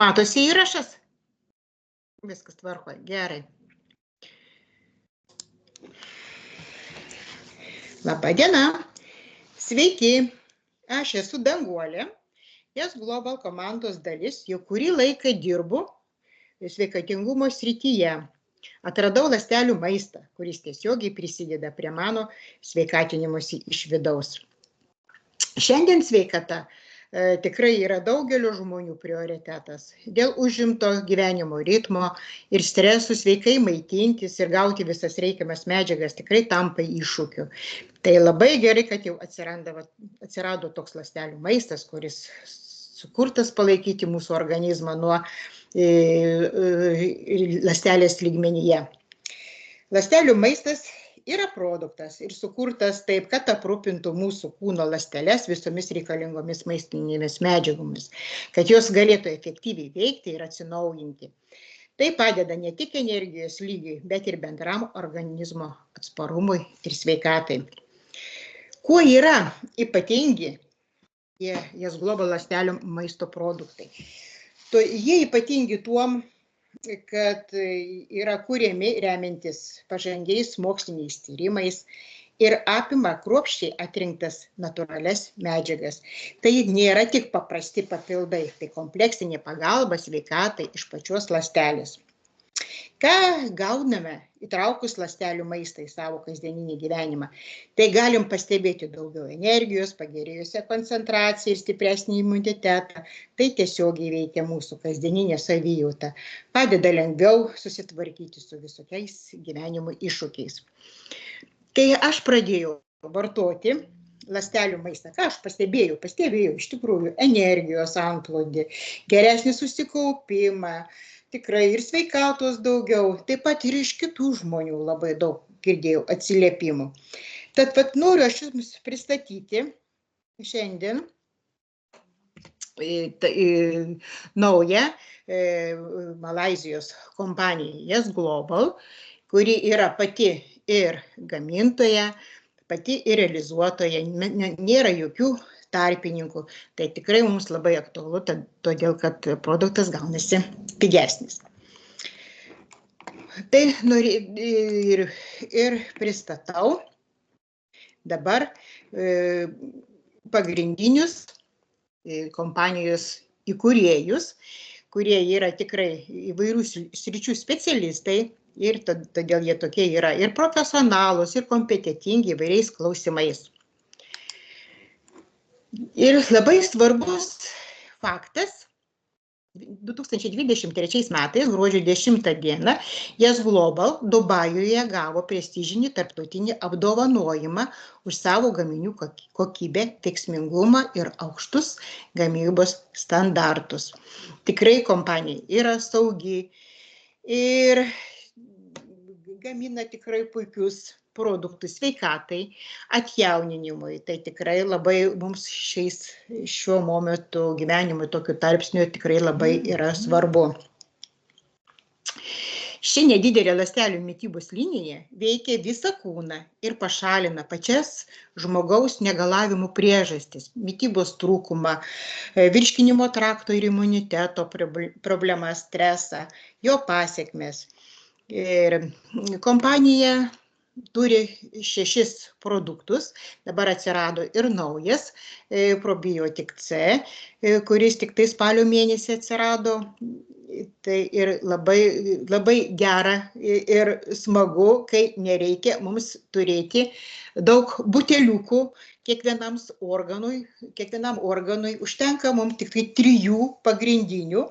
Matosi įrašas? Viskas tvarko, gerai. Labą dieną. Sveiki, aš esu Danguolė, Yes Global komandos dalis, jau kurį laiką dirbu sveikatingumo srityje. Atradau ląstelių maistą, kuris tiesiogiai prisideda prie mano sveikatinimosi iš vidaus. Šiandien sveikata tikrai yra daugelio žmonių prioritetas. Dėl užimto gyvenimo ritmo ir stresų sveikai maitintis ir gauti visas reikiamas medžiagas tikrai tampa iššūkiu. Tai labai gerai, kad jau atsirado toks ląstelių maistas, kuris sukurtas palaikyti mūsų organizmą nuo ląstelės lygmenyje. Ląstelių maistas yra produktas ir sukurtas taip, kad aprūpintų mūsų kūno ląsteles visomis reikalingomis maistinėmis medžiagomis, kad jos galėtų efektyviai veikti ir atsinaujinti. Tai padeda ne tik energijos lygiui, bet ir bendram organizmo atsparumui ir sveikatai. Kuo yra ypatingi Yes Global ląstelių maisto produktai? Jie ypatingi tuom, kad yra kuriami remiantis pažangiais moksliniais tyrimais ir apima kruopščiai atrinktas natūralias medžiagas. Tai nėra tik paprasti papildai, tai kompleksinė pagalba sveikatai iš pačios ląstelės. Ką gauname įtraukus ląstelių maistą į savo kasdieninį gyvenimą? Tai galim pastebėti daugiau energijos, pagerėjusią koncentraciją ir stipresnį imunitetą. Tai tiesiogiai veikia mūsų kasdieninę savijautą, padeda lengviau susitvarkyti su visokiais gyvenimo iššūkiais. Kai aš pradėjau vartoti ląstelių maistą, ką aš pastebėjau iš tikrųjų energijos antplūdį, geresnį susikaupimą, tikrai ir sveikatos daugiau, taip pat ir iš kitų žmonių labai daug girdėjau atsiliepimų. Tad noriu aš jums pristatyti šiandien naują Malaizijos kompaniją Yes Global, kuri yra pati ir gamintoja, pati ir realizuotoja, nėra jokių tarpininkų. Tai tikrai mums labai aktualu, todėl kad produktas gaunasi pigesnis. Tai ir pristatau dabar pagrindinius kompanijos įkūrėjus, kurie yra tikrai įvairių sričių specialistai ir todėl jie tokie yra ir profesionalūs, ir kompetentingi įvairiais klausimais. Ir labai svarbus faktas, 2023 metais, gruodžio 10 dieną, Yes Global Dubajuje gavo prestižinį tarptautinį apdovanojimą už savo gaminių kokybę, veiksmingumą ir aukštus gamybos standartus. Tikrai kompanija yra saugi ir gamina tikrai puikius produktus sveikatai, atjauninimui. Tai tikrai labai mums šiuo momentu gyvenimui tokiu tarpsniu tikrai labai yra svarbu. Ši nedidelė ląstelių mitybos linija veikia visą kūną ir pašalina pačias žmogaus negalavimų priežastis, mitybos trūkumą, virškinimo trakto ir imuniteto problemas, stresą, jo pasekmes. Ir kompanija turi 6 produktus, dabar atsirado ir naujas Probiotic C, kuris tik tai spalio mėnesį atsirado. Tai ir labai gera ir smagu, kai nereikia mums turėti daug buteliukų kiekvienam organui, užtenka mums tik tai 3 pagrindinių,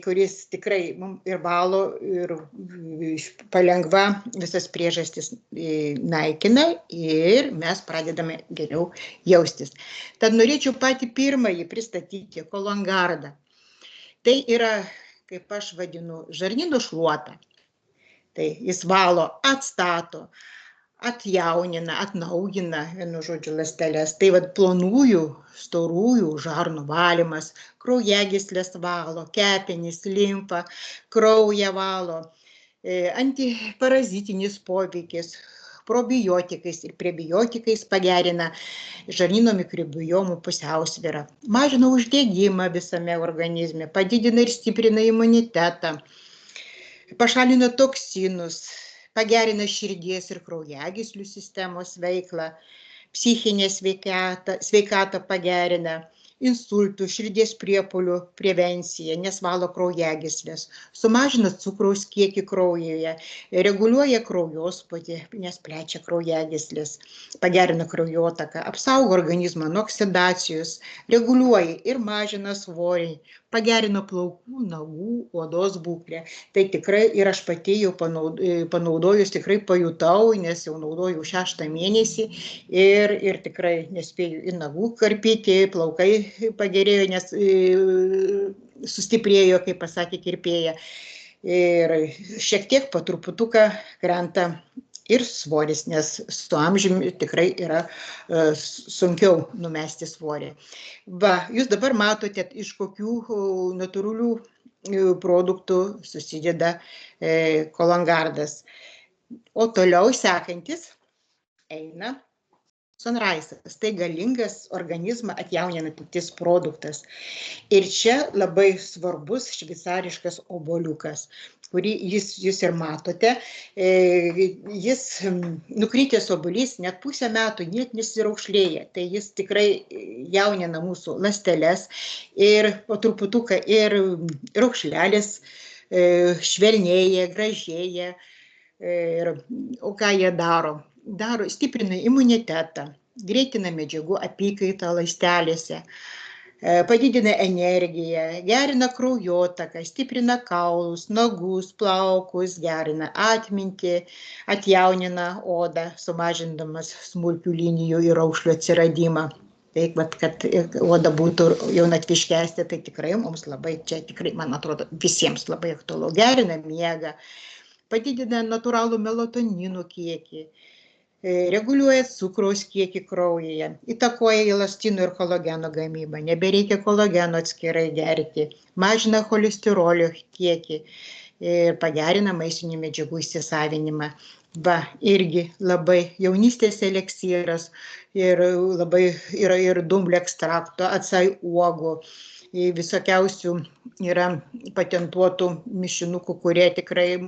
kuris tikrai ir valo ir palengva visas priežastis naikina ir mes pradedame geriau jaustis. Tad norėčiau patį pirmąjį pristatyti Kologardą. Tai yra, kaip aš vadinu, žarnyno šluota. Tai jis valo, atstato, atjaunina, atnaujina, vienu žodžiu, ląsteles. Tai plonųjų, storųjų žarnų valymas, kraujagyslės valo, kepenys, limfa, kraują valo, antiparazitinis poveikis, probiotikais ir prebiotikais pagerina žarnyno mikrobiomų pusiausvyrą, mažina uždegimą visame organizme, padidina ir stiprina imunitetą, pašalina toksinus, pagerina širdies ir kraujagyslių sistemos veiklą, psichinę sveikatą pagerina, insultų, širdies priepuolių prevenciją, nes valo kraujagyslės, sumažina cukraus kiekį kraujyje, reguliuoja kraujospūdį, nes plečia kraujagyslės, pagerina kraujotaką, apsaugo organizmą nuo oksidacijos, reguliuoja ir mažina svorį, pagerina plaukų, nagų, odos būklę. Tai tikrai ir aš pati jau panaudojus tikrai pajutau, nes jau naudojau 6. mėnesį ir tikrai nespėjau ir nagų karpyti, plaukai pagerėjo, nes sustiprėjo, kaip pasakė kirpėja. Ir šiek tiek po truputuką krenta ir svoris, nes su amžiumi tikrai yra sunkiau numesti svorį. Va, jūs dabar matote, iš kokių natūralių produktų susideda Kologardas. O toliau sekantis eina Sunrise'as. Tai galingas organizmą atjauninantis produktas. Ir čia labai svarbus šveicariškas obuoliukas, kurį jūs ir matote. Jis nukritęs obuolys net pusę metų net nesiraukšlėja. Tai jis tikrai jaunina mūsų ląsteles ir po truputuką ir raukšlelės švelnėja, gražėja. O ką jie daro? Stiprina imunitetą, greitina medžiagų apykaitą ląstelėse, padidina energiją, gerina kraujotaką, stiprina kaulus, nagus, plaukus, gerina atmintį, atjaunina odą, sumažindamas smulkių linijų ir raukšlių atsiradimą. Tai, kad oda būtų jaunatviškesnė, tai tikrai mums labai, čia tikrai, man atrodo, visiems labai aktualu. Gerina miegą, padidina natūralų melatonino kiekį, reguliuoja cukraus kiekį kraujyje, įtakoja elastino ir kolageno gamybą, nebereikia kolageno atskirai gerti, mažina cholesterolio kiekį ir pagerina maistinių medžiagų įsisavinimą. Va, irgi labai jaunystės eleksyras ir labai yra ir dumblių ekstrakto, acai uogų, visokiausių yra patentuotų mišinukų, kurie tikrai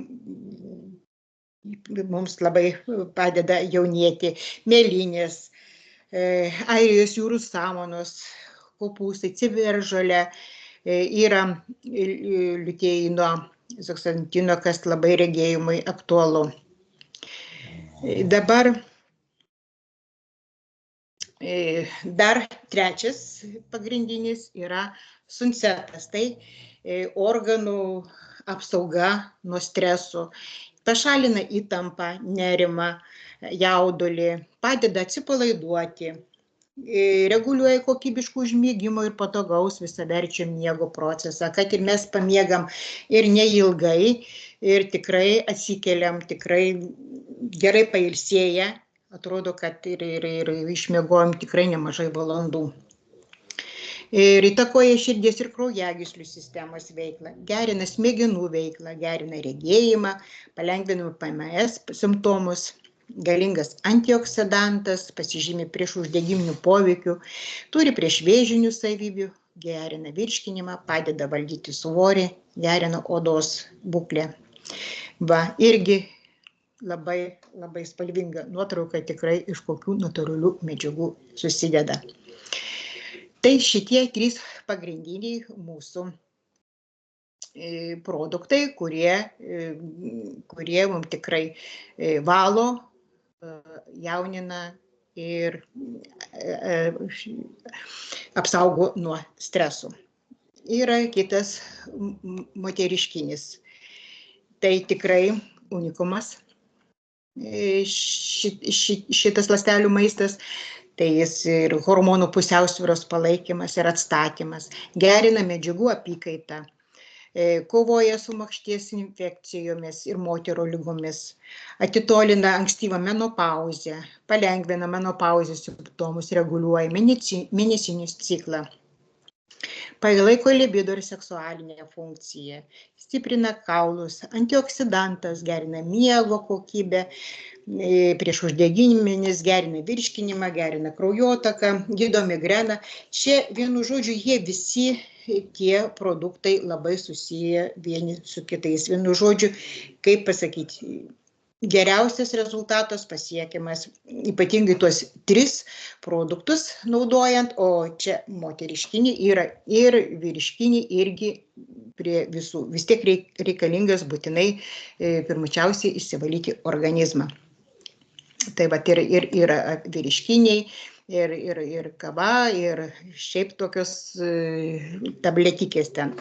mums labai padeda jaunėti. Mėlynės, airijos jūrų samanos, kopūstai, ciberžolė, yra liuteino, zeksantino, kas labai regėjimui aktualu. Dabar dar trečias pagrindinis yra suncetas. Tai organų apsauga nuo streso. Pašalina įtampą, nerimą, jaudulį, padeda atsipalaiduoti, reguliuoja kokybiškų užmiegimo ir patogaus visaverčio miego procesą, kad ir mes pamiegam ir neilgai, ir tikrai atsikeliam, tikrai gerai pailsėję, atrodo, kad ir išmiegojom tikrai nemažai valandų. Ir įtakoja širdies ir kraujagyslių sistemos veiklą, gerina smegenų veiklą, gerina regėjimą, palengvina PMS simptomus, galingas antioksidantas, pasižymi prieš uždegiminių poveikių, turi priešvėžinių savybių, gerina virškinimą, padeda valdyti svorį, gerina odos būklę. Va, irgi labai, labai spalvinga nuotrauka, tikrai iš kokių natūralių medžiagų susideda. Tai šitie 3 pagrindiniai mūsų produktai, kurie mums tikrai valo, jaunina ir apsaugo nuo stresų. Yra kitas moteriškinis. Tai tikrai unikumas. Šitas ląstelių maistas. Tai jis ir hormonų pusiausvyros palaikymas ir atstatymas, gerina medžiagų apykaitą, kovoja su makšties infekcijomis ir moterų ligomis, atitolina ankstyvą menopauzę, palengvina menopauzės simptomus, reguliuoja mėnesinius ciklą, Palaiko libido ir seksualinę funkciją, stiprina kaulus, antioksidantas, gerina miego kokybę, priešuždegiminis, gerina virškinimą, gerina kraujotaką, gydo migreną. Čia, vienu žodžiu, jie visi tie produktai labai susiję vieni su kitais. Vienu žodžiu, kaip pasakyti, geriausias rezultatas pasiekiamas ypatingai tuos 3 produktus naudojant, o čia moteriškiniai yra ir vyriškiniai irgi prie visų. Vis tiek reikalingas būtinai pirmučiausiai išsivalyti organizmą. Tai vat ir yra vyriškiniai, ir kava, ir šiaip tokios tabletikės ten.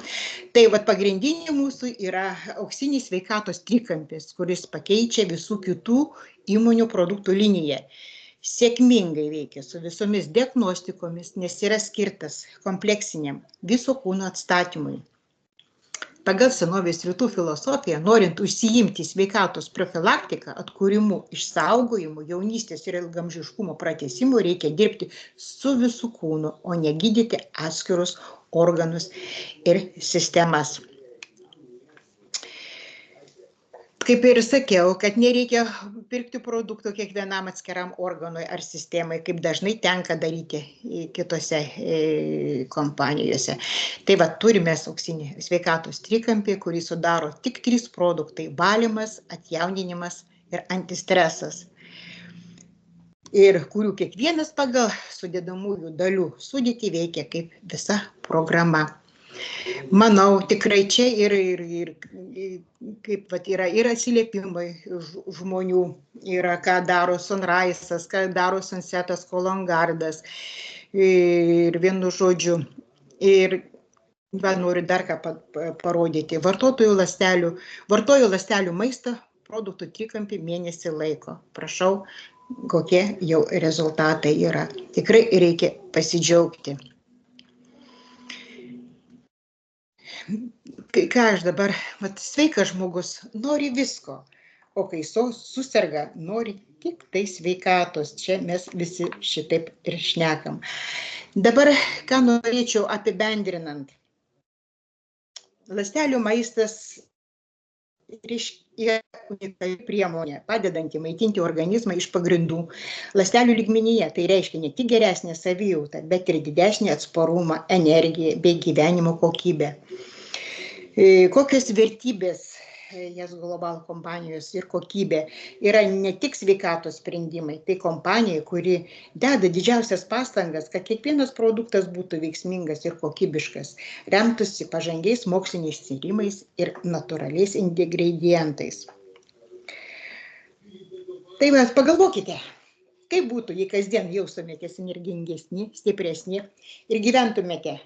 Tai vat pagrindinė mūsų yra auksinis sveikatos trikampis, kuris pakeičia visų kitų įmonių produktų liniją. Sėkmingai veikia su visomis diagnostikomis, nes yra skirtas kompleksiniam viso kūno atstatymui. Pagal senovės rytų filosofiją, norint užsiimti sveikatos profilaktiką, atkūrimu, išsaugojimu, jaunystės ir ilgamžiškumo pratęsimu, reikia dirbti su visų kūnu, o ne gydyti atskirus organus ir sistemas. Kaip ir sakiau, kad nereikia pirkti produktų kiekvienam atskiram organui ar sistemai, kaip dažnai tenka daryti kitose kompanijose. Tai va, turime auksinį sveikatos trikampį, kurį sudaro tik 3 produktai – valymas, atjauninimas ir antistresas. Ir kurių kiekvienas pagal sudedamųjų dalių sudėtį veikia kaip visa programa. Manau, tikrai čia kaip vat yra ir atsiliepimai žmonių, yra ką daro Sunrise'as, ką daro Sunsetas, Kolongardas, ir vienu žodžiu, ir noriu dar ką parodyti, vartoju ląstelių maistą produktų trikampį mėnesį laiko. Prašau, kokie jau rezultatai yra. Tikrai reikia pasidžiaugti. Ką aš dabar, sveikas žmogus nori visko, o kai suserga, nori tik tai sveikatos. Čia mes visi šitaip ir šnekam. Dabar, ką norėčiau apibendrinant. Ląstelių maistas yra unikali priemonė, padedanti maitinti organizmą iš pagrindų. Ląstelių lygmenyje tai reiškia ne tik geresnę savijautą, bet ir didesnį atsparumą, energiją bei gyvenimo kokybę. Kokios vertybės Yes Global kompanijos ir kokybė yra ne tik sveikatos sprendimai, tai kompanija, kuri deda didžiausias pastangas, kad kiekvienas produktas būtų veiksmingas ir kokybiškas, remtųsi pažangiais moksliniais tyrimais ir natūraliais ingredientais. Tai mes pagalvokite, kaip būtų, jei kasdien jaustumėtės energingesni, stipresni ir gyventumėte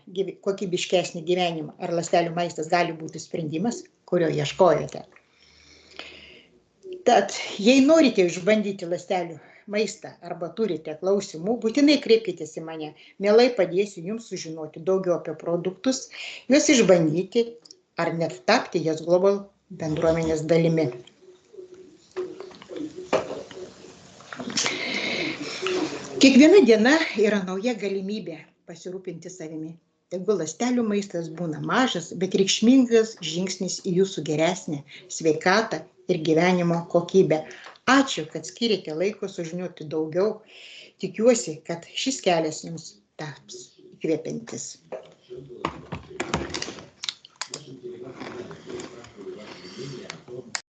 kokybiškesnį gyvenimą. Ar ląstelių maistas gali būti sprendimas, kurio ieškojote? Tad, jei norite išbandyti ląstelių maistą arba turite klausimų, būtinai kreipkitės į mane. Mielai padėsiu jums sužinoti daugiau apie produktus, juos išbandyti ar net tapti Yes Global bendruomenės dalimi. Kiekviena diena yra nauja galimybė pasirūpinti savimi. Tegu ląstelių maistas būna mažas, bet reikšmingas žingsnis į jūsų geresnę sveikatą ir gyvenimo kokybę. Ačiū, kad skyrėte laiko sužinoti daugiau. Tikiuosi, kad šis kelias jums taps įkvepiantis.